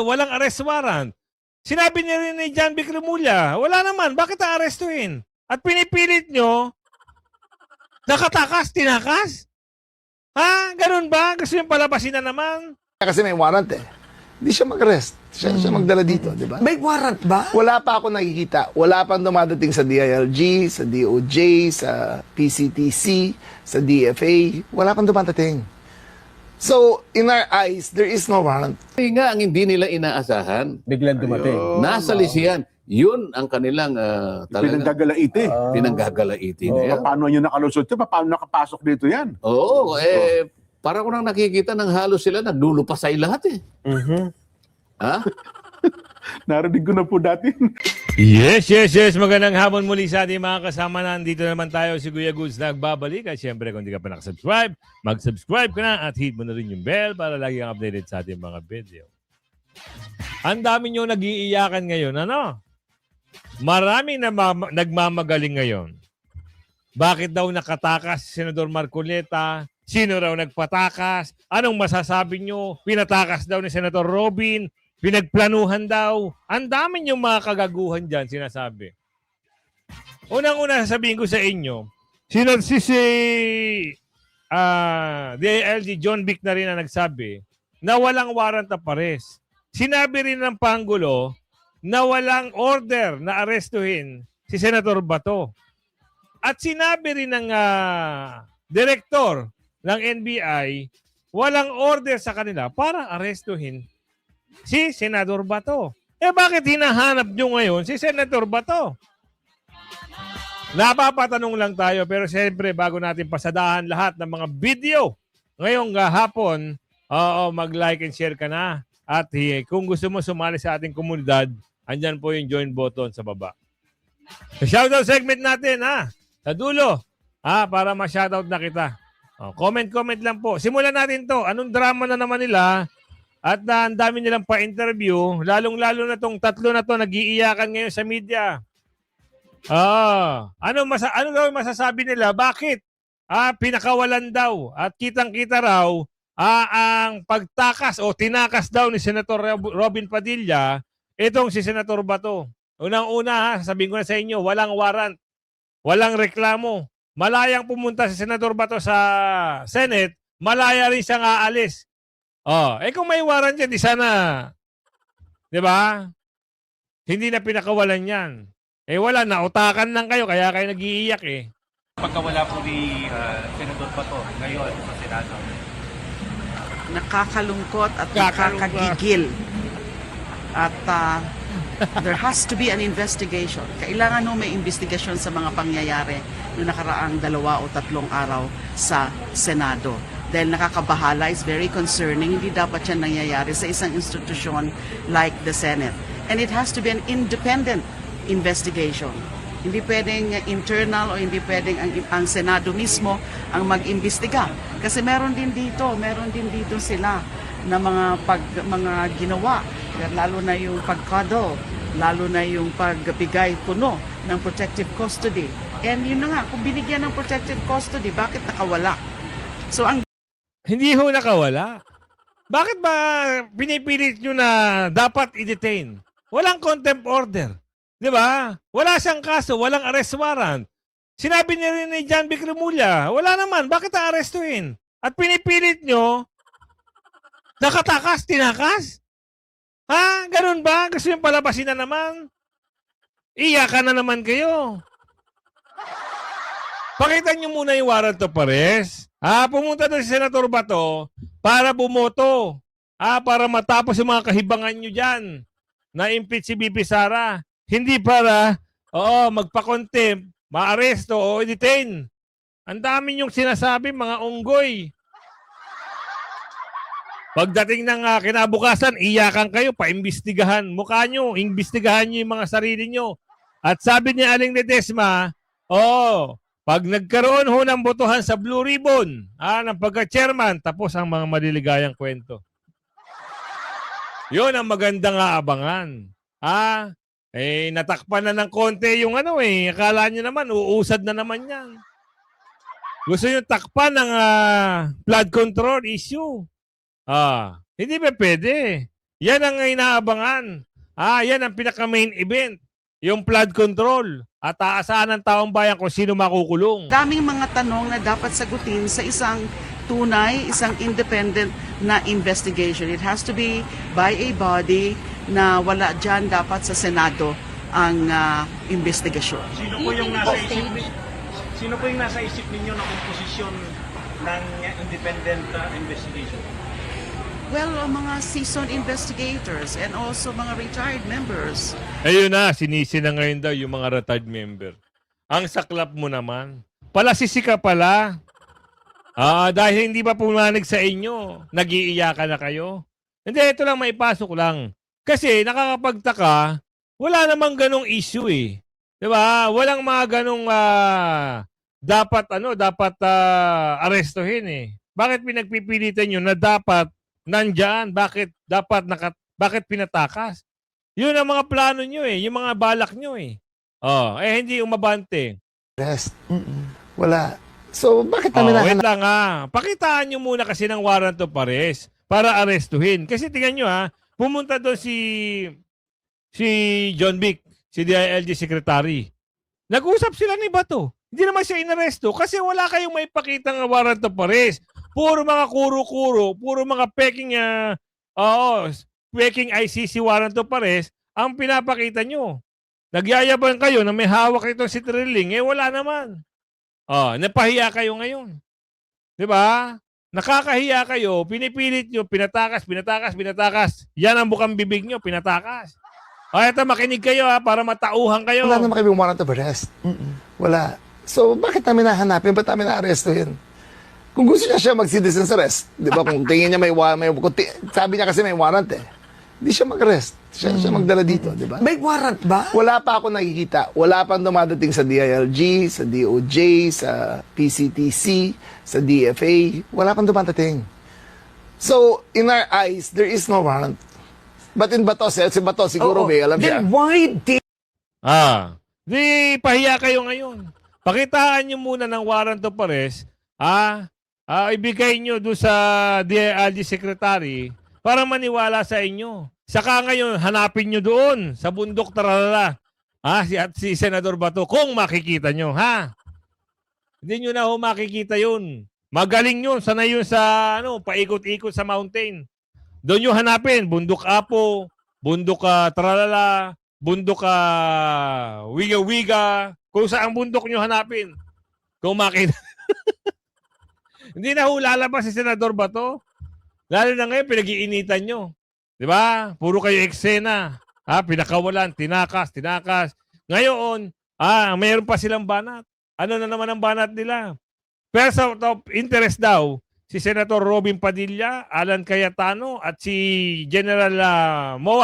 walang arrest warrant. Sinabi niya rin ni John Vic Remulla, wala naman, bakit aarestuhin? At pinipilit nyo, nakatakas, tinakas? Ha? Ganun ba? Gusto yung palabasin na naman? Kasi may warrant eh. Hindi siya mag-arrest. Siya magdala dito, di ba? May warrant ba? Wala pa ako nakikita. Wala pang dumadating sa DILG, sa DOJ, sa PCTC, sa DFA. Wala pang dumadating. So, in our eyes, there is no warrant. Hindi nga ang hindi nila inaasahan. Biglang dumating. Nasa lisihan. Yun ang kanilang talagang Pinanggagalaiti. pinanggagalaiti na yan. Paano nyo nakalusot ito? Paano nakapasok dito yan? Oo, parang ko nang nakikita ng halos sila naglulupasay lahat eh. Ha? Narinig ko na po dati. Yes. Magandang hapon muli sa ating mga kasama. Nandito naman tayo si Kuya Goods nagbabalik. At syempre kung di ka pa nakasubscribe, mag-subscribe ka na at hit mo na rin yung bell para lagi kang updated sa ating mga video. Ang dami nyo nag-iiyakan ngayon. Ano? Maraming nagmamagaling ngayon. Bakit daw nakatakas si Senador Marcoleta? Sino raw nagpatakas? Anong masasabi nyo? Pinatakas daw ni Senator Robin? Pinagplanuhan daw? Ang dami nyo mga kagaguhan dyan sinasabi. Unang-una sasabihin ko sa inyo, si DILG John Vic na rin ang nagsabi na walang warrant of arrest. Sinabi rin ng Pangulo na walang order na arestuhin si Senator Bato. At sinabi rin ng direktor ng NBI, walang order sa kanila para arestuhin si Senador Bato. Bakit hinahanap nyo ngayon si Senator Bato? Napapatanong lang tayo, pero siyempre bago natin pasadahan lahat ng mga video ngayong hapon, mag-like and share ka na. At kung gusto mo sumali sa ating komunidad, andyan po yung join button sa baba. Shoutout segment natin sa dulo para ma-shoutout na kita. Comment lang po. Simulan natin to. Anong drama na naman nila? At ang dami nilang pa-interview. Lalong-lalo na tong tatlo na to nag-iiyakan ngayon sa media. Ano daw masasabi nila? Bakit? Pinakawalan daw. At kitang-kita raw ang pagtakas o tinakas daw ni Senator Robin Padilla itong si Senator Bato. Unang-una sasabihin ko na sa inyo, walang warrant. Walang reklamo. Malayang pumunta si Senador Bato sa Senate, malaya rin siyang aalis. Kung may warrant yan, di sana, di ba? Hindi na pinakawalan yan. Wala, nautakan lang kayo, kaya kayo nag-iiyak eh. Pagkawala po ni Senador Bato ngayon sa Senado. Nakakalungkot at nakakagigil. At there has to be an investigation. Kailangan may investigasyon sa mga pangyayari na nakaraang 2 o 3 araw sa Senado. Dahil nakakabahala, is very concerning. Hindi dapat yan nangyayari sa isang institusyon like the Senate. And it has to be an independent investigation. Hindi pwedeng internal o hindi pwedeng ang Senado mismo ang mag-imbestiga. Kasi meron din dito sila na mga ginawa, lalo na yung pag-cuddle, lalo na yung pagbigay puno ng protective custody. And yun na nga, kung binigyan ng protective custody, bakit nakawala? So ang Hindi ho nakawala. Bakit ba pinipilit nyo na dapat i-detain? Walang contempt order. Di ba? Wala siyang kaso, walang arrest warrant. Sinabi niya rin ni John Vic Remulla, wala naman, bakit aarestuhin? At pinipilit nyo, nakatakas, tinakas? Ha? Ganun ba? Gusto yung palabasin na naman? Iyakan na naman kayo. Pakita nyo muna yung warrant of arrest. Pumunta na si Senator Bato para bumoto. Para matapos yung mga kahibangan nyo dyan. Na-impeach si BP Sara. Hindi para, magpa-contempt, ma-aresto o i-detain. Ang dami nyong sinasabi, mga unggoy. Pagdating ng kinabukasan, iyakan kayo, paimbestigahan. Mukha nyo, imbestigahan nyo yung mga sarili nyo. At sabi ni Aling Ledesma, pag nagkaroon ho ng botohan sa Blue Ribbon, ng pagka-chairman, tapos ang mga maliligayang kwento. Yun ang magandang aabangan. Natakpan na ng konti yung akala nyo naman, uusad na naman yan. Gusto nyo takpan ng flood control issue. Hindi ba pwede? Yan ang inaabangan. Yan ang pinaka-main event. Yung flood control. At aasahan ng taong bayan kung sino makukulong. Daming mga tanong na dapat sagutin sa isang tunay, isang independent na investigation. It has to be by a body na wala dyan dapat sa Senado ang investigasyon. Sino po yung nasa isip ninyo na komposisyon ng independent investigation? Well, mga seasoned investigators and also mga retired members. Ayun na, sinisi na ngayon daw yung mga retired member. Ang saklap mo naman. Palasisi ka pala. Dahil hindi pa pumanig sa inyo, nag-iiyakan na kayo. Hindi, ito lang maipasok lang. Kasi nakakapagtaka, wala namang ganong issue eh. 'Di ba? Walang mga ganong dapat arestuhin eh. Bakit pinagpipilitan nyo na dapat nandyan? Bakit pinatakas? Yun ang mga plano nyo eh, yung mga balak nyo eh. Hindi umabante. Arrest. Wala. So, bakit namin Wait nahanap? lang Pakitaan nyo muna kasi ng warrant of arrest para arestuhin. Kasi tingnan nyo pumunta doon si John Vic, si DILG Secretary. Nag-usap sila ni Bato. Hindi naman siya inaresto kasi wala kayong maipakita ng warrant of arrest. Puro mga kuro-kuro, puro mga peking ICC warrant of arrest ang pinapakita nyo. Nagyayabang kayo na may hawak itong si Trilling, wala naman. Napahiya kayo ngayon. 'Di ba? Nakakahiya kayo, pinipilit nyo, pinatakas. Yan ang bukang bibig nyo, pinatakas. Ito, makinig kayo para matauhan kayo. Wala naman kami warrant of arrest. Wala. So, bakit namin nahanapin? Ba't namin na-arrestuhin? Kung gusto niya siya mag-citizen's arrest, di ba? Kung tingin niya sabi niya kasi may warrant eh. Hindi siya mag-arrest. Siya magdala dito, di ba? May warrant ba? Wala pa ako nakikita. Wala pang dumadating sa DILG, sa DOJ, sa PCTC, sa DFA. Wala pang dumadating. So, in our eyes, there is no warrant. But in Bato, si Bato siguro may alam siya. Then why did Di pahiya kayo ngayon. Pakitaan nyo muna ng warrant of arrest, ibigay nyo doon sa DILG Secretary para maniwala sa inyo. Saka ngayon, hanapin nyo doon sa bundok Taralala. Si Senador Bato, kung makikita nyo, Hindi nyo na makikita yun. Magaling yun, sanay yun sa, paikot-ikot sa mountain. Doon nyo hanapin, bundok Apo, bundok Tralala, bundok Wiga-Wiga, kung saan bundok nyo hanapin. Kung makita. Hindi na lalabas si Senador Bato. Lalo na ngayon, pinag-iinitan nyo. Di ba? Puro kayo eksena. Pinakawalan, tinakas. Ngayon, mayroon pa silang banat. Ano na naman ang banat nila? Person of interest daw, si Senator Robin Padilla, Alan Cayetano, at si General Mau.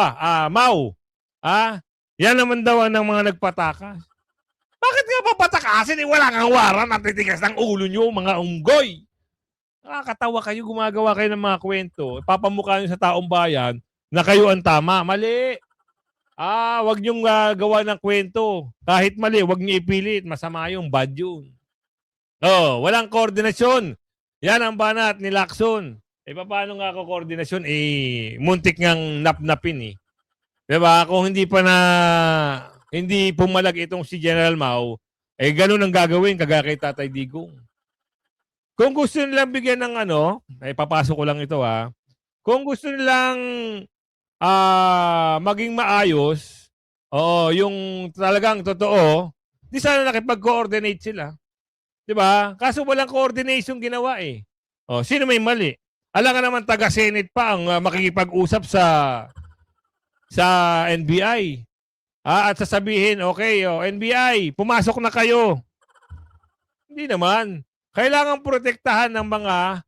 Yan naman daw ang mga nagpatakas. Bakit nga papatakasin? Wala nga waran at titigas ng ulo nyo, mga unggoy. Nakakatawa kayo, gumagawa kayo ng mga kwento. Papamukha nyo sa taong bayan na kayo ang tama. Mali. Wag nyong gawa ng kwento. Kahit mali, wag nyo ipilit. Masama yung bad yun. Walang koordinasyon. Yan ang banat ni Lacson. Paano nga ako koordinasyon? Muntik ngang napnapin . Diba? Kung hindi pumalag itong si General Mau, ganun ang gagawin kagaya kay Tatay Digong. Kung gusto nilang bigyan ng papasok ko lang ito Kung gusto nilang maging maayos, yung talagang totoo, di sana nakipag-coordinate sila. Diba? Kaso walang coordination ginawa . Sino may mali? Alam nga naman taga-Senate pa ang makikipag-usap sa NBI. At sasabihin, okay, NBI, pumasok na kayo. Hindi naman. Kailangan protektahan ng mga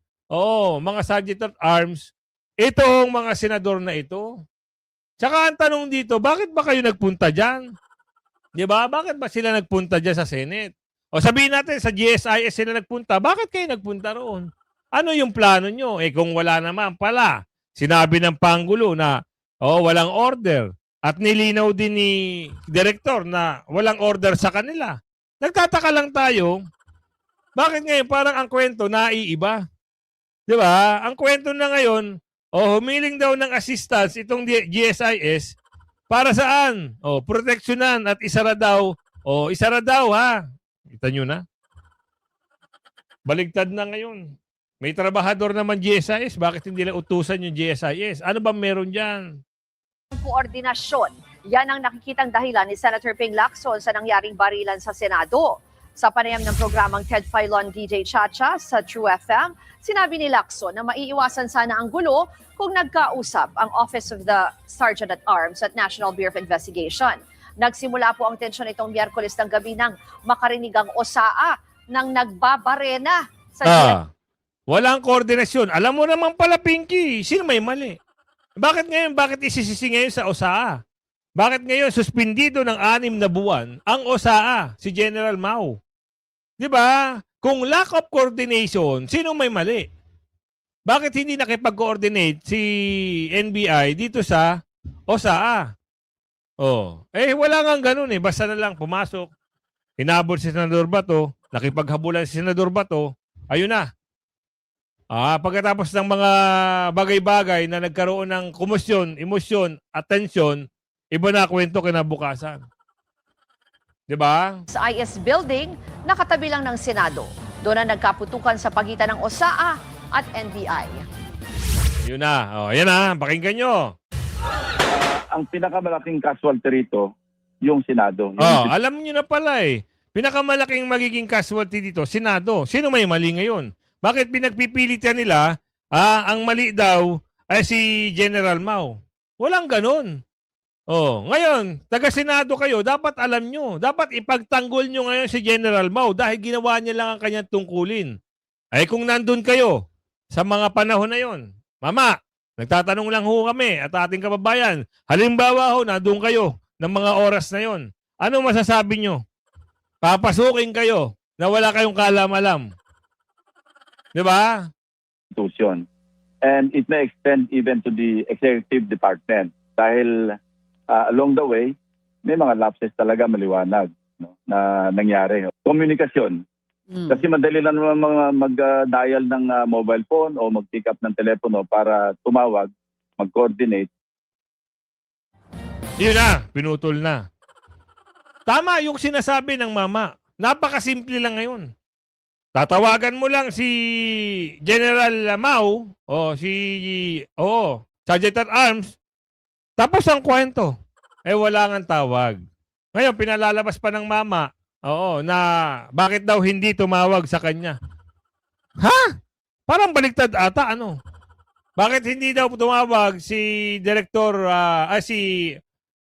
Sergeant at Arms itong mga senador na ito. Tsaka ang tanong dito, bakit ba kayo nagpunta dyan? Diba? Bakit ba sila nagpunta dyan sa Senate? Sabihin natin, sa GSIS sila nagpunta. Bakit kayo nagpunta roon? Ano yung plano nyo? Kung wala naman pala, sinabi ng Pangulo na walang order. At nilinaw din ni Direktor na walang order sa kanila. Nagtataka lang tayo, bakit ngayon parang ang kwento naiiba? Di ba? Ang kwento na ngayon, O humiling daw ng assistance itong GSIS para saan? O proteksyonan at isara daw. O isara daw ha. Kita nyo na. Baligtad na ngayon. May trabahador naman GSIS. Bakit hindi lang utusan yung GSIS? Ano ba meron dyan? Koordinasyon. Yan ang nakikitang dahilan ni Senator Ping Lacson sa nangyaring barilan sa Senado. Sa panayam ng programang Ted Filon DJ Chacha sa True FM, sinabi ni Lacson na maiiwasan sana ang gulo kung nagkausap ang Office of the Sergeant at Arms at National Bureau of Investigation. Nagsimula po ang tensyon itong Miyerkules ng gabi nang makarinig ang OSAA ng nagbabarena sa Walang koordinasyon. Alam mo naman pala, Pinky, sino may mali? Bakit ngayon? Bakit isisisi ngayon sa OSAA? Bakit ngayon suspindido ng 6 na buwan ang OSAA, si General Mao? Di ba? Kung lack of coordination, sino may mali? Bakit hindi nakipag-coordinate si NBI dito sa OSAA? Wala nga ganun eh. Basta na lang pumasok, hinabol si Senador Bato, nakipaghabulan si Senador Bato, ayun na. Pagkatapos ng mga bagay-bagay na nagkaroon ng komosyon, emosyon, atensyon, iba na kwento kinabukasan. Diba? Sa IS building, nakatabi lang ng Senado. Doon na nagkaputukan sa pagitan ng OSAA at NBI. Yun na. Yan na. Pakinggan nyo. Ang pinakamalaking casualty rito, yung Senado. Alam nyo na pala eh. Pinakamalaking magiging casualty dito, Senado. Sino may mali ngayon? Bakit pinagpipilitan nila, ang mali daw ay si General Mao? Walang ganun. Ngayon, taga-Senado kayo, dapat alam nyo. Dapat ipagtanggol nyo ngayon si General Mao dahil ginawa niya lang ang kanyang tungkulin. Ay kung nandun kayo sa mga panahon na yon, Mama, nagtatanong lang ho kami at ating kababayan, halimbawa ho, nandun kayo ng mga oras na yon. Ano masasabi nyo? Papasukin kayo na wala kayong kalam-alam. Diba? Institution. And it may extend even to the executive department. Dahil along the way, may mga lapses talaga maliwanag, no, na nangyari. Komunikasyon. Kasi madali lang naman mag-dial ng mobile phone o mag-pick up ng telepono para tumawag, mag-coordinate. Yun na, pinutol na. Tama yung sinasabi ng mama. Napakasimple lang ngayon. Tatawagan mo lang si General Mao o Sergeant at Arms. Tapos ang kwento. Wala nga tawag. Ngayon, pinalalabas pa ng mama, na bakit daw hindi tumawag sa kanya. Ha? Parang baliktad ata, ano? Bakit hindi daw tumawag si Director, si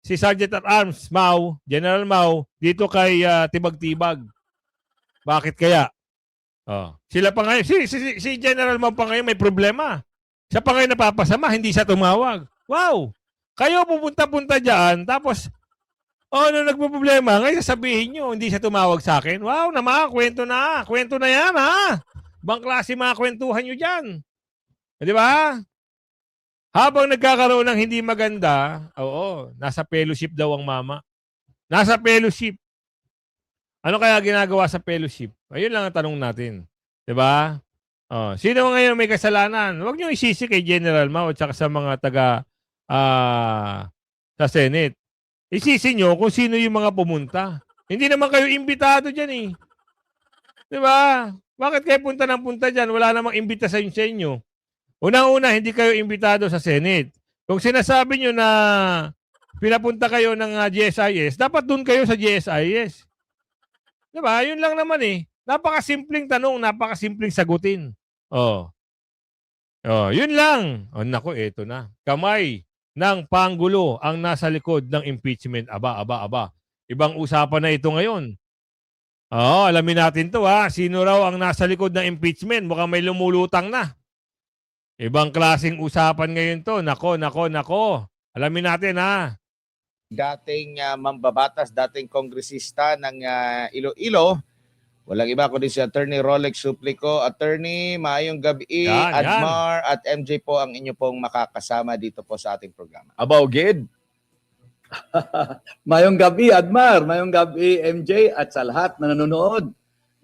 Sergeant at Arms, Mao, General Mao, dito kay Tibag-Tibag? Bakit kaya? Sila pa ngayon, si General Mao pa ngayon may problema. Siya pa ngayon napapasama, hindi siya tumawag. Wow! Kayo pupunta-punta dyan, tapos, nung nagpo-problema, ngayon sasabihin nyo, hindi siya tumawag sa akin. Wow, kwento na. Kwento na yan, ha? Ibang klase mga kwentuhan nyo dyan. Di ba? Habang nagkakaroon ng hindi maganda, nasa fellowship daw ang mama. Nasa fellowship. Ano kaya ginagawa sa fellowship? Ayun lang ang tanong natin. Di ba? Sino ngayon may kasalanan? Huwag nyo isisi kay General Mao at saka sa mga taga sa Senate. Isisi nyo kung sino yung mga pumunta. Hindi naman kayo imbitado dyan eh. Di ba? Bakit kayo punta ng punta dyan? Wala namang imbitasyon sa inyo. Una-una, hindi kayo imbitado sa Senate. Kung sinasabi nyo na pinapunta kayo ng GSIS, dapat dun kayo sa GSIS. Di ba? Yun lang naman eh. Napakasimpleng tanong, napakasimpleng sagutin. Yun lang. Naku, eto na. Kamay ng Pangulo ang nasa likod ng impeachment. Aba. Ibang usapan na ito ngayon. Alamin natin to ha. Sino raw ang nasa likod ng impeachment? Mukhang may lumulutang na. Ibang klaseng usapan ngayon to. Nako. Alamin natin ha. Dating mambabatas, dating kongresista ng Iloilo. Walang iba kundi si Attorney Rolex Suplico. Attorney, maayong gabi. Admar at MJ po ang inyo pong makakasama dito po sa ating programa. Abaw, Gid. Mayong gabi, Admar. Mayong gabi, MJ. At sa lahat na nanonood,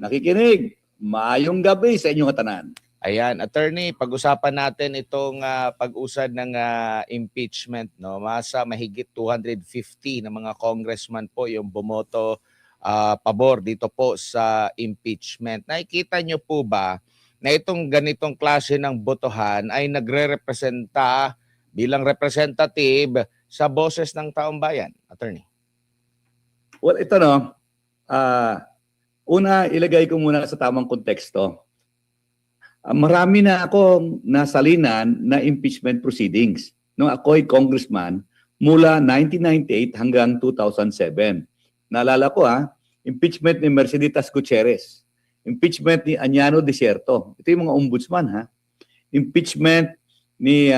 nakikinig. Mayong gabi sa inyong katanan. Ayan, attorney, pag-usapan natin itong pag-usad ng impeachment, no. Masa mahigit 250 na mga congressman po yung bumoto pabor dito po sa impeachment. Nakikita nyo po ba na itong ganitong klase ng botohan ay nagre-representa bilang representative sa boses ng taong bayan, attorney? Well, ito no, una ilagay ko muna sa tamang konteksto. Marami na akong nasalinan na impeachment proceedings nung ako'y congressman mula 1998 hanggang 2007. Naalala ko impeachment ni Merceditas Gutierrez, impeachment ni Añano Desierto, ito yung mga ombudsman impeachment ni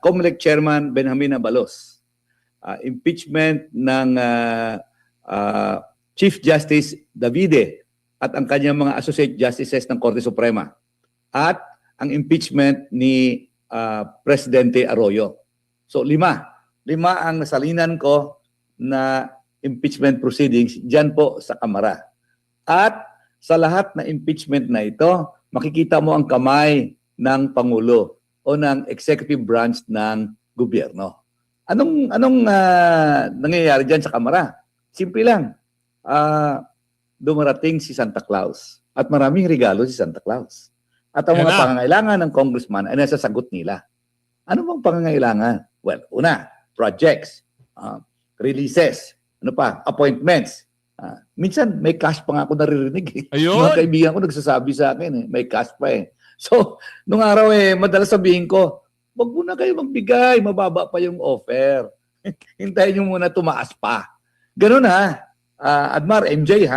COMELEC Chairman Benjamin Abalos, impeachment ng Chief Justice Davide at ang kanyang mga Associate Justices ng Korte Suprema, at ang impeachment ni Presidente Arroyo. So lima ang nasalinan ko na impeachment proceedings dyan po sa Kamara. At sa lahat na impeachment na ito, makikita mo ang kamay ng Pangulo o ng executive branch ng gobyerno. Anong nangyayari dyan sa Kamara? Simple lang. Dumarating si Santa Claus at maraming regalo si Santa Claus. At ang mga pangangailangan ng congressman ay nasasagot nila. Ano bang pangangailangan? Well, una, projects, releases, appointments. Minsan may cash pa nga ako naririnig. Ayun. Mga kaibigan ko nagsasabi sa akin, may cash pa So, nung araw madalas sabihin ko, wag muna kayo magbigay, mababa pa yung offer. Hintayin nyo muna tumaas pa. Ganun Admar, MJ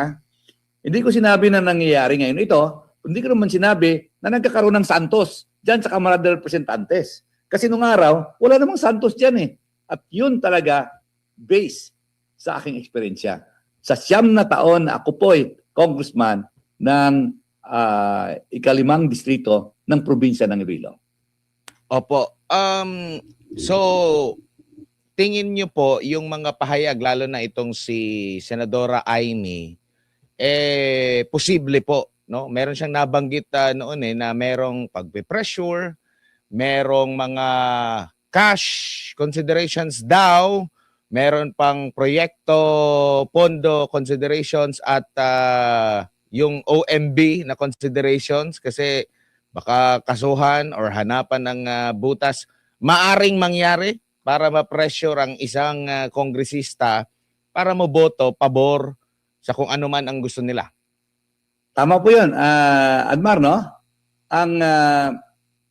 Hindi ko sinabi na nangyayari ngayon ito. Hindi ko naman sinabi na nagkakaroon ng Santos dyan sa Kamara de Representantes. Kasi nung araw, wala namang Santos dyan At yun talaga, base sa aking eksperyensya. Sa 9 na taon na ako po'y congressman ng ika-5 distrito ng probinsya ng Iloilo. Opo. So, tingin nyo po yung mga pahayag, lalo na itong si Senadora Amy, posible po, no? Meron siyang nabanggit noon na merong pagpe-pressure, merong mga cash considerations daw, meron pang proyekto, pondo considerations at yung OMB na considerations kasi baka kasuhan or hanapan ng butas. Maaring mangyari para ma-pressure ang isang kongresista para moboto pabor sa kung ano man ang gusto nila. Tama po yun, Admar, no? Ang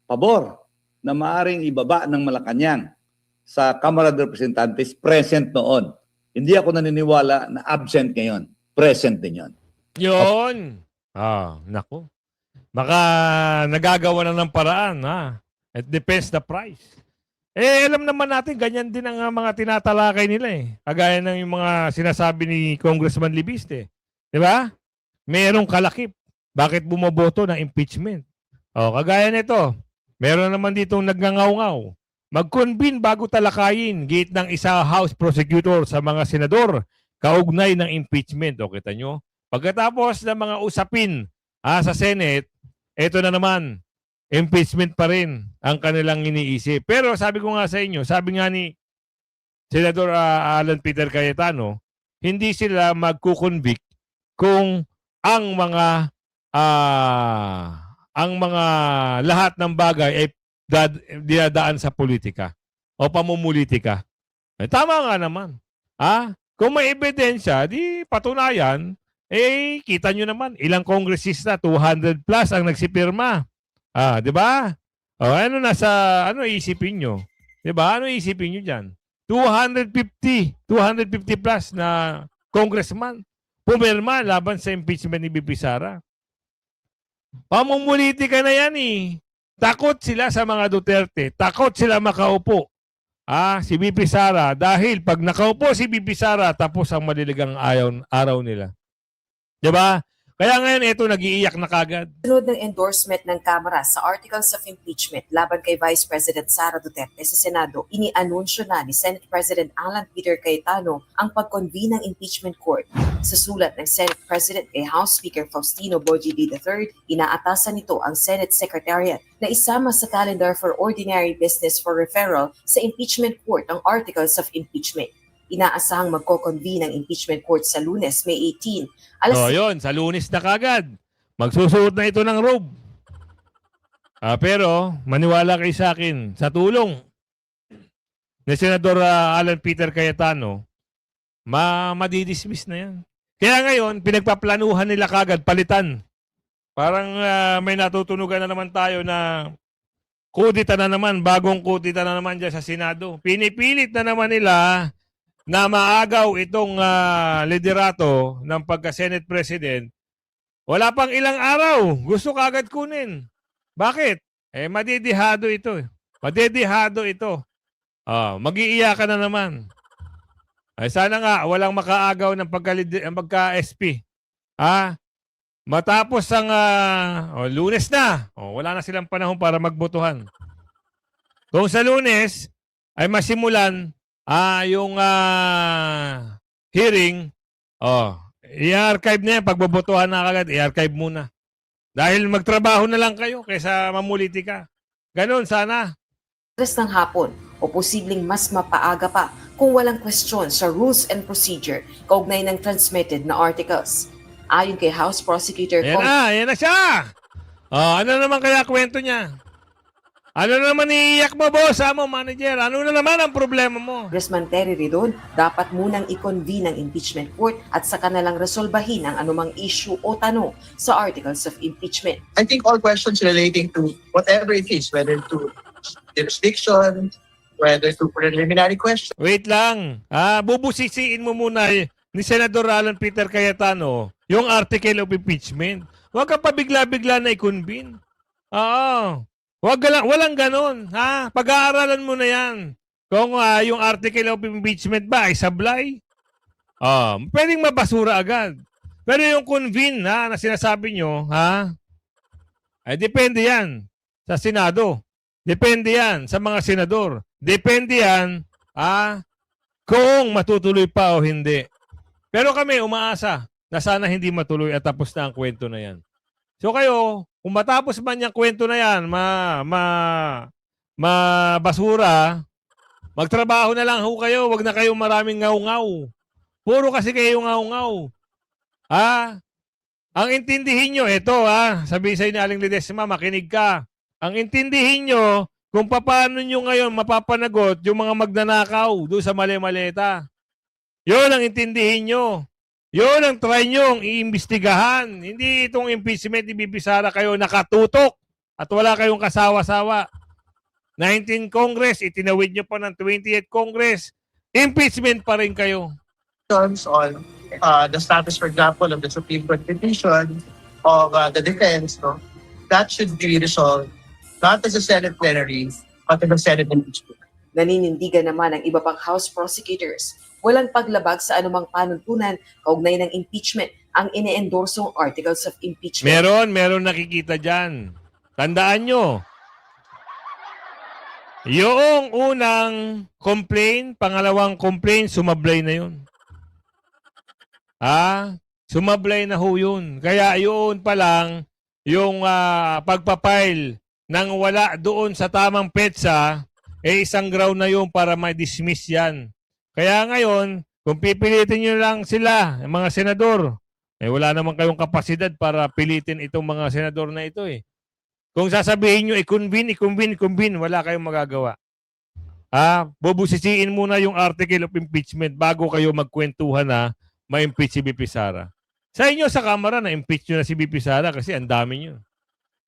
pabor na maaring ibaba ng Malacanang sa Kamara de Representantes present noon. Hindi ako naniniwala na absent ngayon. Present din yun. Yun. Naku. Baka nagagawa na ng paraan, It depends the price. Alam naman natin, ganyan din ang mga tinatalakay nila Kagaya ng yung mga sinasabi ni Congressman Libiste. Di ba? Merong kalakip. Bakit bumoboto ng impeachment? Kagaya nito, meron naman ditong nagngangaw-ngaw. Mag-convene bago talakayin gate ng isa House Prosecutor sa mga senador kaugnay ng impeachment. Kita nyo? Pagkatapos ng mga usapin sa Senate, ito na naman, impeachment pa rin ang kanilang iniisip. Pero sabi ko nga sa inyo, sabi nga ni Senador Alan Peter Cayetano, hindi sila magkukonvict kung ang mga lahat ng bagay ay dinadaan sa politika o pamumulitika. Tama nga naman. Kung may ebidensya, di patunayan, kita nyo naman, ilang kongresista, 200 plus ang nagsipirma. Di ba? Ano isipin nyo? Di ba? Ano isipin nyo dyan? 250 plus na congressman pumirma laban sa impeachment ni BP Sara. Pamumulitika na yan Takot sila sa mga Duterte. Takot sila makaupo. Si BP Sara. Dahil pag nakaupo si BP Sara, tapos ang maliligang araw nila. Diba? Kaya ngayon, ito, nag-iiyak na kagad. Sunod ng endorsement ng Kamara sa Articles of Impeachment laban kay Vice President Sara Duterte sa Senado, inianunsyo na ni Senate President Alan Peter Cayetano ang pag-convene ng impeachment court. Sa sulat ng Senate President kay House Speaker Faustino Bogie III, inaatasan nito ang Senate Secretariat na isama sa calendar for ordinary business for referral sa impeachment court ang Articles of Impeachment. Inaasahang magko-convene ang impeachment court sa Lunes, May 18. So, yun, sa Lunes na kagad. Magsusuot na ito ng robe. Pero, maniwala kayo sa akin, sa tulong ni Senador Alan Peter Cayetano, madidismiss na yan. Kaya ngayon, pinagpaplanuhan nila kagad, palitan. Parang may natutunugan na naman tayo na kudita na naman, bagong kudita na naman dyan sa Senado. Pinipilit na naman nila na maagaw itong liderato ng pagka-Senate President. Wala pang ilang araw. Gusto kagad kunin. Bakit? Madidihado ito. Madidihado ito. Mag-iiyakan na naman. Sana nga, walang makaagaw ng pagka-SP. Matapos ang Lunes na. Wala na silang panahon para magbotohan. Kung sa Lunes ay masimulan yung hearing, i-archive na yan. Pagbobotohan na kagad, i-archive muna. Dahil magtrabaho na lang kayo kaysa mamulitika. Ganon sana. Alas ng hapon o posibleng mas mapaaga pa kung walang question sa rules and procedure kaugnay ng transmitted na articles. Ayon kay House Prosecutor Yan na siya! Ano naman kaya kwento niya? Ano naman iiyak mo, boss? Mo, manager? Ano na naman ang problema mo? Congressman Terry Ridon, dapat munang i-convene ang impeachment court at saka na lang resolbahin ang anumang issue o tanong sa articles of impeachment. I think all questions relating to whatever it is, whether to jurisdiction, whether to preliminary questions. Wait lang. Bubusisiin mo muna ni Senador Alan Peter Cayetano yung article of impeachment. Huwag ka pa bigla-bigla na i-convene. Walang ganon. Pag-aaralan mo na yan. Kung yung article of impeachment ba ay sablay, pwedeng mabasura agad. Pero yung convene na sinasabi nyo, ay depende yan sa Senado. Depende yan sa mga senador. Depende yan kung matutuloy pa o hindi. Pero kami umaasa na sana hindi matuloy at tapos na ang kwento na yan. So kayo, kung matapos man yung kwento na yan, basura, magtrabaho na lang ho kayo. Huwag na kayong maraming ngaw-ngaw. Puro kasi kayo ngaw-ngaw. Ang intindihin nyo, ito sabi sa inyo ni Aling Ledesma, makinig ka. Ang intindihin nyo, kung paano nyo ngayon mapapanagot yung mga magnanakaw doon sa mali-maleta. Yun ang intindihin nyo. Yun ang try nyong iimbestigahan. Hindi itong impeachment, ibibisara kayo nakatutok at wala kayong kasawa-sawa. 19 Congress, itinawid nyo pa ng 28 Congress. Impeachment pa rin kayo. On the status, for example, of the Supreme Court petition of the defense, that should be resolved not as a Senate plenary, but in the Senate impeachment. Naninindigan naman ang iba pang House prosecutors. Walang paglabag sa anumang panuntunan kaugnay ng impeachment ang ine-endorsong articles of impeachment. Meron nakikita dyan. Tandaan nyo. Yung unang complaint, pangalawang complaint, sumablay na yun. Sumablay na ho yun. Kaya yun pa lang, yung pagpapile ng wala doon sa tamang petsa, isang ground na yun para ma-dismiss yan. Kaya ngayon, kung pipilitin nyo lang sila, yung mga senador, wala naman kayong kapasidad para pilitin itong mga senador na ito Kung sasabihin nyo, i-convene, wala kayong magagawa. Bubusisiin muna yung article of impeachment bago kayo magkwentuhan na ma-impeach si BP Sara. Sa inyo sa Kamara, na-impeach nyo na si BP Sara kasi ang dami nyo.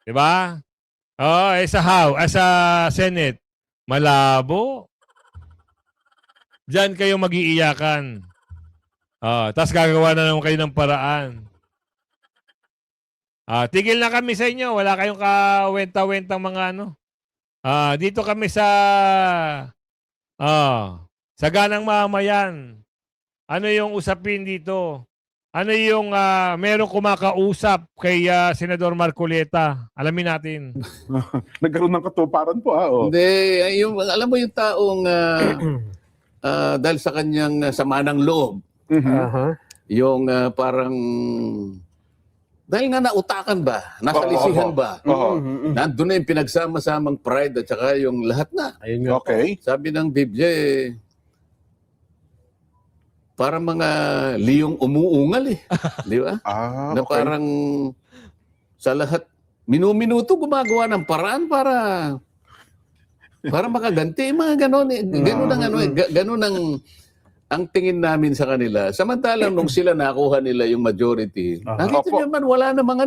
Diba? Sa Senate, malabo. Diyan kayo mag-iiyakan. Tapos gagawa na naman kayo ng paraan. Tigil na kami sa inyo. Wala kayong kawenta-wentang mga dito kami sa Ganang Mamayan. Ano yung usapin dito? ano yung merong kumakausap kay Senador Marcoleta? Alamin natin. Nagkaroon ng katuparan po, ha? Oh. Hindi, yung, alam mo yung taong dahil sa kanyang sama ng loob, yung parang dahil nga nautakan ba, nasalisihan ba, nandun na yung pinagsama-samang pride at saka yung lahat na. Okay. Sabi ng Biblia, parang mga liyong umuungal di ba? Ah, Na okay. parang sa lahat, minuminuto gumagawa ng paraan para makaganti, mga ganon. Ganon ang ganon ang tingin namin sa kanila. Samantalang nung sila nakuha nila yung majority, nakita Opo. nyo man, wala namang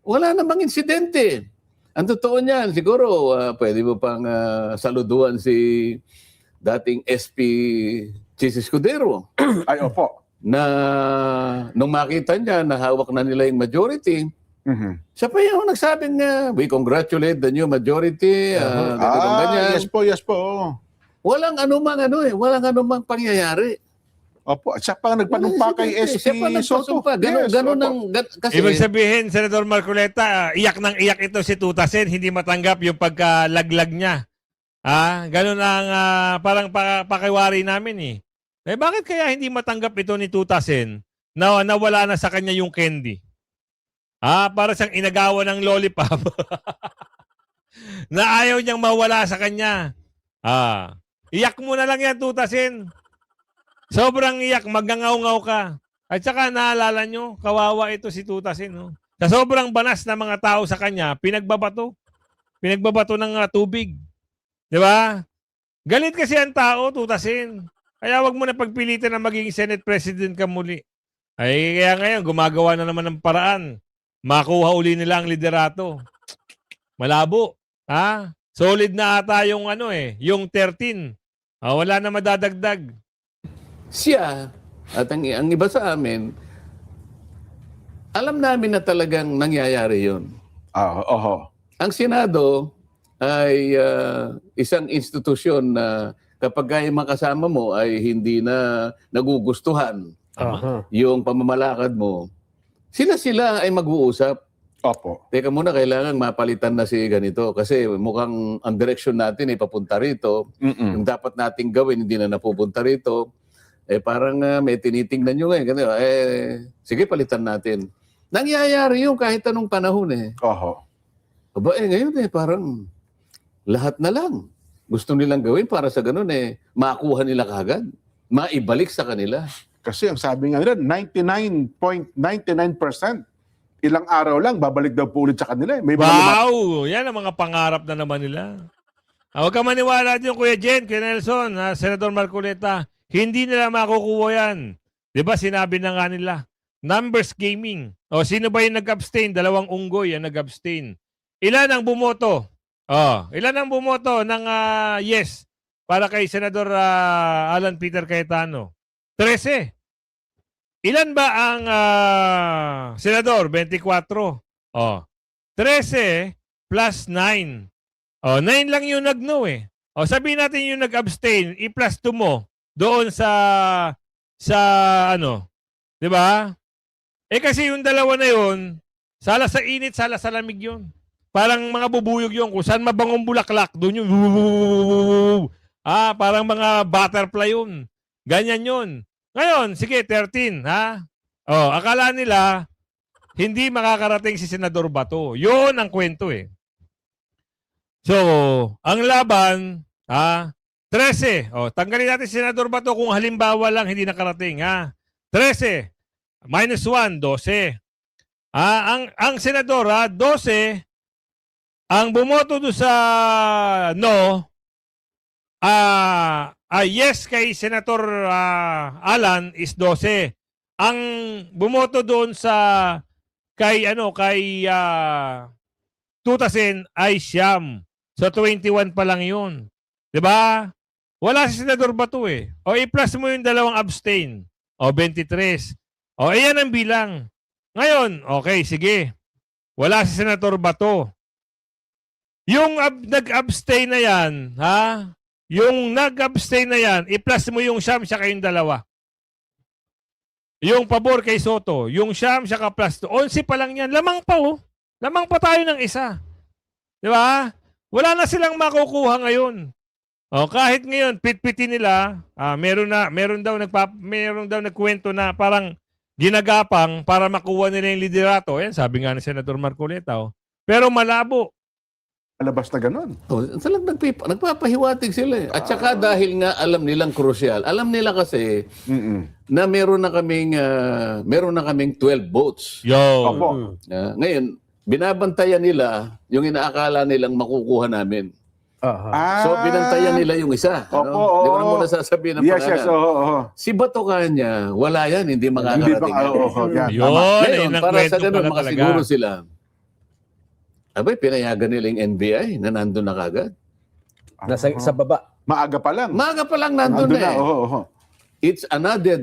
wala namang insidente. Ang totoo niyan, siguro, pwede mo pang saluduan si dating SP Chis Escudero. Ay, opo. Na nung makita niya na hawak na nila yung majority, siya pa yung nagsabing we congratulate the new majority. Ganyan. Yes po. Walang walang anumang pangyayari. Opo, siya pa nagpanumpa kay SP Soto. Kasi Ibig sabihin, Senador Marcoleta, iyak ng iyak ito si Tutasen, hindi matanggap yung pagkalaglag niya. Ganun ang parang pakiwari namin eh. Bakit kaya hindi matanggap ito ni Tutasen na nawala na sa kanya yung candy? Para siyang inagawa ng lollipop. Na ayaw niyang mawala sa kanya. Iyak mo na lang yan, Tutasen. Sobrang iyak, magngangaw-ngaw ka. At saka naalala nyo, kawawa ito si Tutasen. No? Sa sobrang banas ng mga tao sa kanya, pinagbabato. Pinagbabato ng tubig. Di ba? Galit kasi ang tao, Tutasen. Kaya wag mo na pagpilitan na maging Senate President ka muli. Ay, kaya ngayon, gumagawa na naman ng paraan. Makuha uli nila ang liderato. Malabo. Solid na ata yung yung 13. Wala na madadagdag. siya at ang iba sa amin, alam namin na talagang nangyayari yun. Ang Senado ay isang institusyon na kapag kayo makasama mo ay hindi na nagugustuhan yung pamamalakad mo, sila ay mag-uusap. Opo. Teka muna, kailangan mapalitan na si ganito kasi mukhang ang direction natin ay papunta rito. Yung dapat nating gawin, hindi na napupunta rito. Parang may tinitingnan nyo ngayon. Sige, palitan natin. Nangyayari yun kahit anong panahon Aba, ngayon parang lahat na lang. Gusto nilang gawin para sa ganun makuha nila kagad. Maibalik sa kanila. Kasi ang sabi nga nila, 99.99%. Ilang araw lang, babalik daw po ulit sa kanila. May wow! Yan ang mga pangarap na naman nila. Huwag ka maniwala din, Kuya Jen, Kuya Nelson, Senador Marcoleta. Hindi nila makukuha yan. Diba sinabi na nga nila, numbers gaming. O sino ba yung nag-abstain? 2 unggoy ang nag-abstain. Ilan ang bumoto? Ilan ang bumoto ng yes para kay Senador Alan Peter Cayetano? 13. Ilan ba ang senador? 24. 13 plus 9. 9 lang yung nag-no sabihin natin yung nag-abstain, i-plus 2 mo doon sa ano. 'Di ba? Kasi yung dalawa na yun, sala sa init, sala sa lamig yun. Parang mga bubuyog yun. Kung saan mabangong bulaklak, doon yung parang mga butterfly yun. Ganyan yun. Ngayon, sige, 13, akala nila, hindi makakarating si Senador Bato. Yun ang kwento So, ang laban, 13. Tanggalin natin si Senador Bato kung halimbawa lang hindi nakarating, 13. Minus 1, 12. Ang Senador, 12. Ang bumoto doon sa no, yes kay Senator Alan is 12. Ang bumoto doon sa kay Tutasen ay siyam. So 21 pa lang 'yun. 'Di ba? Wala si Senador Bato i-plus mo yung 2 abstain. 23. Iyan ang bilang. Ngayon, okay, sige. Wala si Senator Bato. Yung nag-abstain na yan, Yung nag-abstain na yan, i-plus mo yung siyam siya kayong 2. yung pabor kay Soto, yung Siyam siya plus 11 pa lang yan. Lamang pa oh. Lamang pa tayo ng isa. Di ba? Wala na silang makukuha ngayon. O kahit ngayon pitpitin nila, meron daw nagkwento na parang ginagapang para makuha nila yung liderato. Yan sabi nga ni Senator Marcoleta. Oh. Pero malabo. Alabas na ganun. Talagang nagpapahiwatig sila eh. At saka dahil nga alam nilang krusyal, alam nila kasi na meron na kaming 12 votes. Yo. Opo. Ngayon, binabantayan nila yung inaakala nilang makukuha namin. So, binantayan nila yung isa. Opo, Di ko na muna sasabihin ng pangalan. Yes, oo. Si Bato kanya, wala yan, hindi makakarating. Yun, Ngayon, yun ang para sa kwento ganun, pala makasiguro talaga. sila. Abay, pinayagan nila yung NBI na nandun na kagad. Sa baba. Maaga pa lang. Maaga pa lang nandun na eh. Oo. It's another,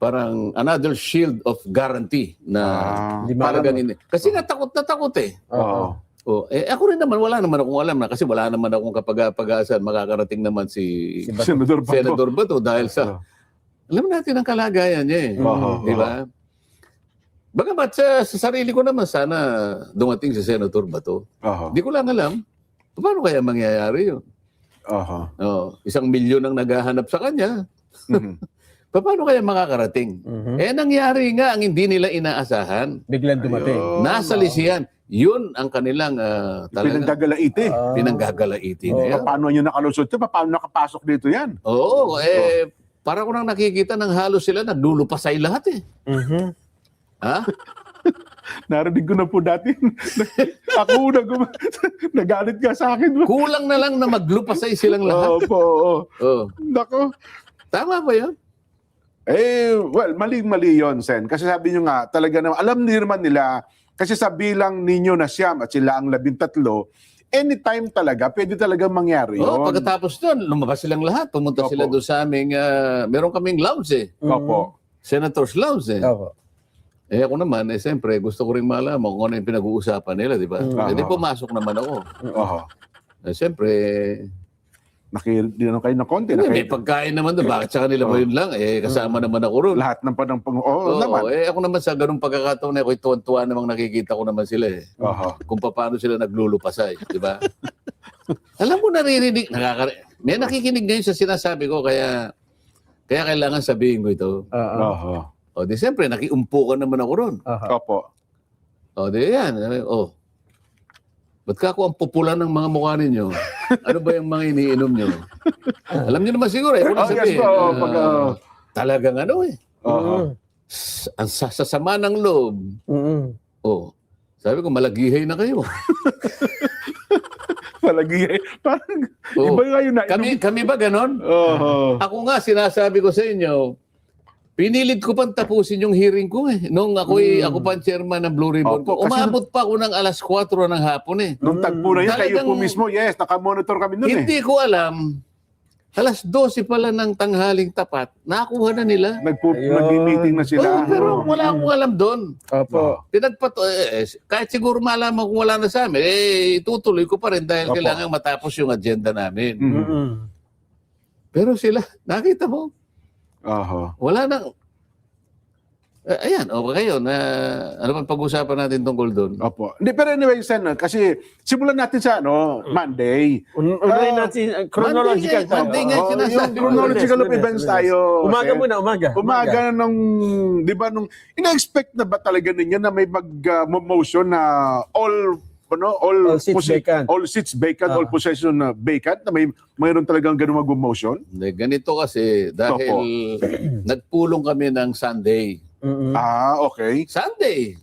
parang another shield of guarantee na talagang hindi. Kasi natakot eh. Oo. Oh, ako rin naman, wala naman akong alam na kasi wala naman akong kapag-asan makakarating naman si Senador Bato dahil sa alam natin ang kalagayan niya eh. Di ba? Bagamat sa sarili ko naman sana dumating si Senator Bato. Di ko lang alam paano kaya mangyayari yun. 1 milyon ang naghahanap sa kanya. Paano kaya makakarating? Nangyari nga ang hindi nila inaasahan. Biglang dumating. Nasa lisihan. Yun ang kanilang pinanggagalaiti. Pinanggagalaiti na yan. Paano nyo nakalusot ito? Paano nakapasok dito yan? Oo, para ko nang nakikita ng halos sila, naglulupasay lahat eh. Ha? Narinig ko na po dati. Ako nagalit ka sa akin. Kulang na lang na maglupasay silang lahat. Opo. Nako. Tama ba yun? Well, mali yun, Sen. Kasi sabi nyo nga, talaga naman, alam naman nila, kasi sa bilang ninyo na Siyam at sila ang 13, anytime talaga, pwede talaga mangyari yun. Pagkatapos doon, lumabas silang lahat. Pumunta sila doon sa aming, meron kaming lounge eh. Opo. Senator's lounge eh. Opo. Ako naman, siyempre, gusto ko rin malaman kung ano yung pinag-uusapan nila, di ba? Di pumasok naman ako. Siyempre, Nakidinan kayo ng konti. may pagkain naman doon. Bakit sa kanila ba yun lang? Kasama naman ako ron. Lahat ng naman. Ako naman sa ganung pagkakataon, ako'y tuwan-tuwa namang nakikita ko naman sila eh. Kung paano sila naglulupasay. Di ba? Alam mo, naririnig. May nakikinig ngayon sa sinasabi ko, kaya kailangan sabihin ko ito. Di siyempre, nakiumpo ka naman ako ron. Opo. Di yan. Ba't ka ako ang popular ng mga mukha ninyo? Ano ba yung mga iniinom nyo? Alam nyo naman siguro eh. Talagang ano eh. Ang sasama ng loob. Sabi ko, malagihay na kayo. Malagihay? Parang, iba nga yun na. Kami ba ganon? Ako nga, sinasabi ko sa inyo, pinilit ko pang tapusin yung hearing ko eh. Nung ako pa ang chairman ng Blue Ribbon ko. Umabot pa ako ng 4:00 ng hapon eh. Nung tagpo na yun, kayo po mismo, yes, nakamonitor kami nun eh. Hindi ko alam. 12:00 pala ng tanghaling tapat, nakuha na nila. Nag-meeting na sila. Pero wala akong alam doon. Opo. Kahit siguro malaman kung wala na sa amin, itutuloy ko pa rin dahil kailangan matapos yung agenda namin. Pero sila, nakita mo, wala nang... ayan, kayo na ano bang pag-usapan natin tungkol doon? Opo. Hindi, pero anyway, Sen, kasi simulan natin sa Monday. Unahin natin chronological. Monday nga sinasabi. Chronological of events tayo. Umaga muna, umaga. Umaga nung, di ba, ina-expect na ba talaga ninyo na may mag-motion na all seats vacant, all possession vacant, na mayroon talagang ganun mag-motion? Ganito kasi, dahil nagpulong kami ng Sunday. Okay. Sunday.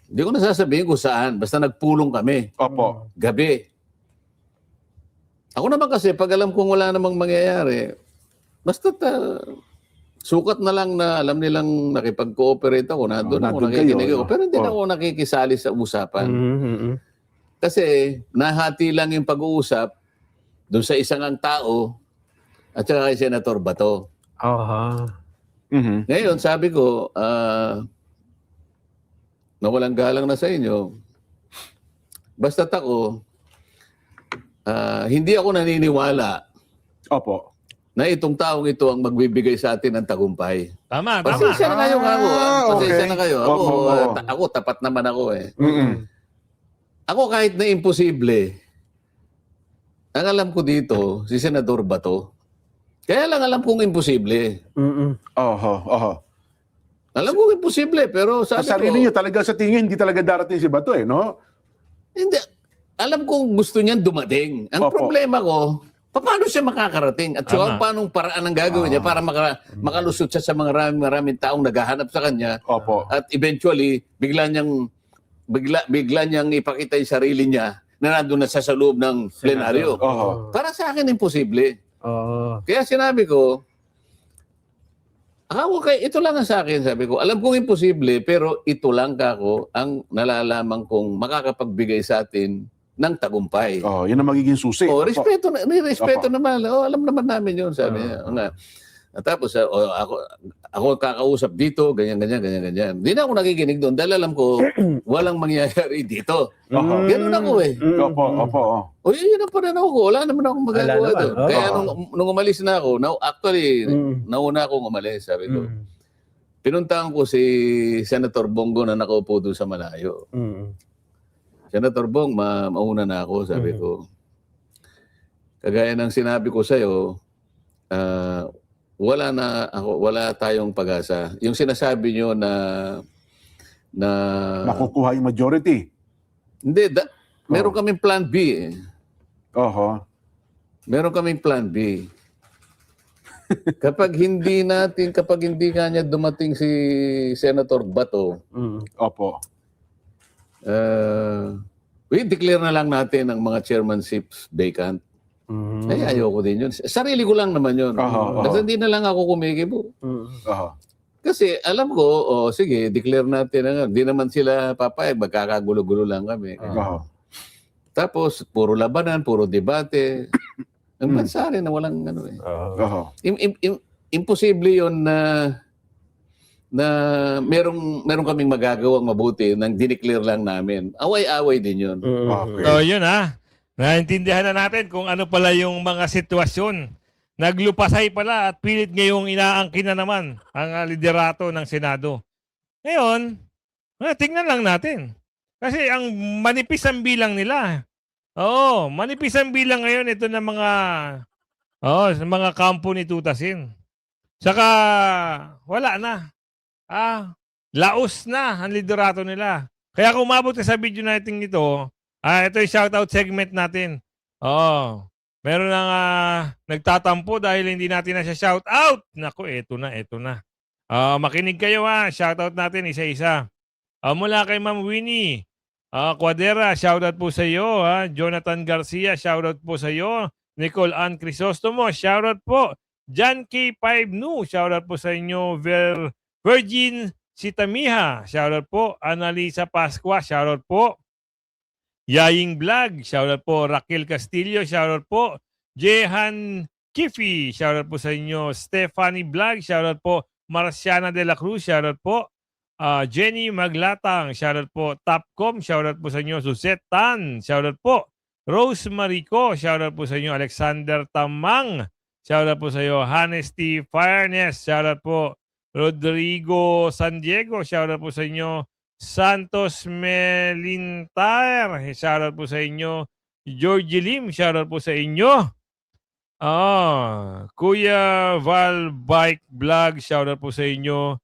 Hindi ko nasasabihin kung saan, basta nagpulong kami. Opo. Gabi. Ako naman kasi, pag alam kong wala namang mangyayari, basta sukat na lang na alam nilang nakipag-cooperate ako, nandun ako, nakikinig ako. Pero hindi na ako nakikisali sa usapan. Kasi nahati lang yung pag-uusap doon sa isang ang tao at saka kay Senator Bato. Ngayon, sabi ko, nawalang galang na sa inyo, basta't ako, hindi ako naniniwala Opo. na itong taong ito ang magbibigay sa atin ng tagumpay. Tama. Pasensya na kayo ako. Pasensya okay. na kayo. Ako, tapat naman ako eh. Ako kahit na imposible, ang alam ko dito, si Senador Bato, kaya lang alam kong imposible. Alam kong imposible, pero Sa sabi sarili ko, niyo talaga sa tingin, hindi talaga darating si Bato no? hindi. Alam kong gusto niyan dumating. Ang problema ko, paano siya makakarating? At saka paanong paraan ang gagawin niya para makalusot siya sa maraming taong naghahanap sa kanya. At eventually, bigla niyang ipakita yung sarili niya na nandun na siya sa loob ng plenaryo. Para sa akin, imposible. Kaya sinabi ko, ito lang ang sa akin, sabi ko, alam kong imposible, pero ito lang kako ang nalalaman kong makakapagbigay sa atin ng tagumpay. Yun ang magiging susi. Respeto naman. Alam naman namin yun, sabi niya. At tapos, ako kakausap dito, ganyan. Hindi na ako nakikinig doon dahil alam ko, walang mangyayari dito. Ganun ako eh. Yun ang pananaw ko. Wala naman akong magagawa doon. Kaya nung umalis na ako, nauna akong umalis, sabi ko. Pinuntahan ko si Senator Bongo na nakaupo doon sa malayo. Senator Bong, mauna na ako, sabi ko. Kagaya ng sinabi ko sa'yo, wala tayong pag-asa. Yung sinasabi nyo na makukuha yung majority. Hindi, meron kaming plan B eh. Meron kaming plan B. Kapag hindi kanya dumating si Senator Bato, declare na lang natin ang mga chairmanships vacant. Ayoko din yun. Sarili ko lang naman yun. Kasi hindi na lang ako kumikibo. Kasi alam ko, sige, declare natin. Hindi naman sila papayag, magkakagulo-gulo lang kami. Tapos, puro labanan, puro debate. Ang bansa rin na walang ano eh. Imposible yun na meron kaming magagawang mabuti nang dineclare lang namin. Away-away din yun. So, yun naintindihan na natin kung ano pala yung mga sitwasyon. Naglupasay pala at pilit ngayong inaangkin na naman ang liderato ng Senado. Ngayon, tingnan lang natin. Kasi ang manipis ang bilang nila. Manipis ang bilang ngayon ito ng mga kampo ni Tutasin. Saka wala na. Laos na ang liderato nila. Kaya kung umabot ka sa video natin ito, ito yung shoutout segment natin. Meron nang nagtatampo dahil hindi natin na siya shoutout. Naku, eto na. Makinig kayo shoutout natin isa-isa. Mula kay Ma'am Winnie Cuadera, shoutout po sa iyo. Jonathan Garcia, shoutout po sa iyo. Nicole Ann Crisostomo, shoutout po. John K. 5 Nu, shoutout po sa inyo. Virgin Sitamiha, shoutout po. Annalisa Pascua, shoutout po. Yaying Vlog, shoutout po. Raquel Castillo, shoutout po. Jehan Kifi, shoutout po sa inyo. Stephanie Vlog, shoutout po. Marciana de la Cruz, shoutout po. Jenny Maglatang, shoutout po. Topcom, shoutout po sa inyo. Suzette Tan, shoutout po. Rose Marico, shoutout po sa inyo. Alexander Tamang, shoutout po sa iyo. Honesty Fireness, shoutout po. Rodrigo San Diego, shoutout po sa inyo. Santos Melintar, shoutout po sa inyo. Georgie Lim, shoutout po sa inyo. Kuya Val Bike Vlog, shoutout po sa inyo.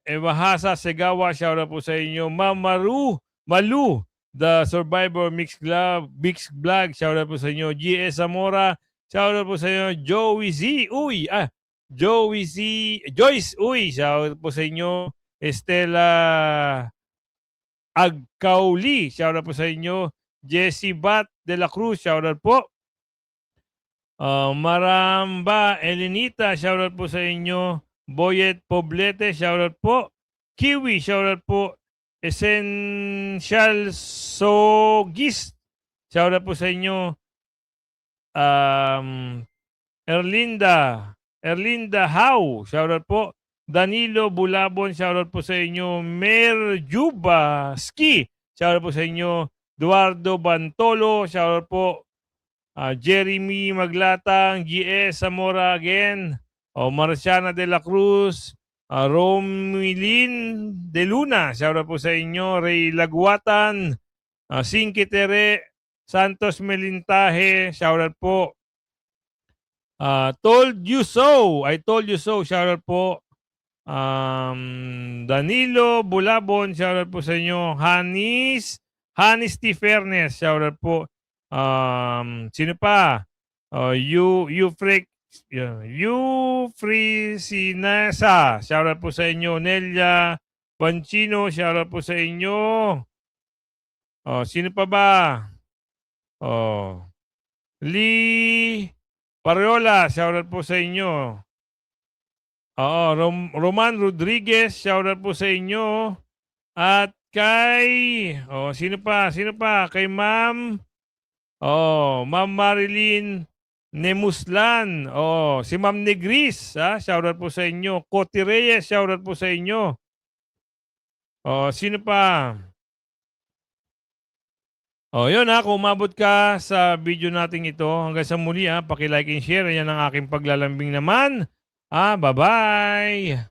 Ewahasa Segawa, shoutout po sa inyo. Ma'am Malu, The Survivor Mixed Vlog, shoutout po sa inyo. GS Zamora, shoutout po sa inyo. Joyce Uy, shoutout po sa inyo. Estela Agcauli, shoutout po sa inyo. Jessie Bat de la Cruz, shoutout po. Maramba Elenita, shoutout po sa inyo. Boyet Poblete, shoutout po. Kiwi, shoutout po. Essential Sogis, shoutout po sa inyo. Erlinda How, shoutout po. Danilo Bulabon, shoutout po sa inyo. Merjuba Ski, shoutout po sa inyo. Eduardo Bantolo, shoutout po. Jeremy Maglatang, GS Zamora again. Marciana de la Cruz, Romilin de Luna, shoutout po sa inyo. Ray Laguatan, Sinki Tere, Santos Melintaje, shoutout po. Told You So, I Told You So, shoutout po. Danilo Bulabon, shoutout po sa inyo. Hanis T. Fairness, shoutout po. Sino pa? Frisinasa, shoutout po sa inyo. Nelia Pancino, shoutout po sa inyo. Sino pa ba? Lee Pariola, shoutout po sa inyo. Roman Rodriguez, shoutout po sa inyo. At kay, sino pa? Kay Ma'am Marilyn Nemuslan. Si Ma'am Negris, shoutout po sa inyo. Coti Reyes, shoutout po sa inyo. Sino pa? Yun kung umabot ka sa video natin ito, hanggang sa muli paki-like and share. Yan ang aking paglalambing naman. Bye-bye!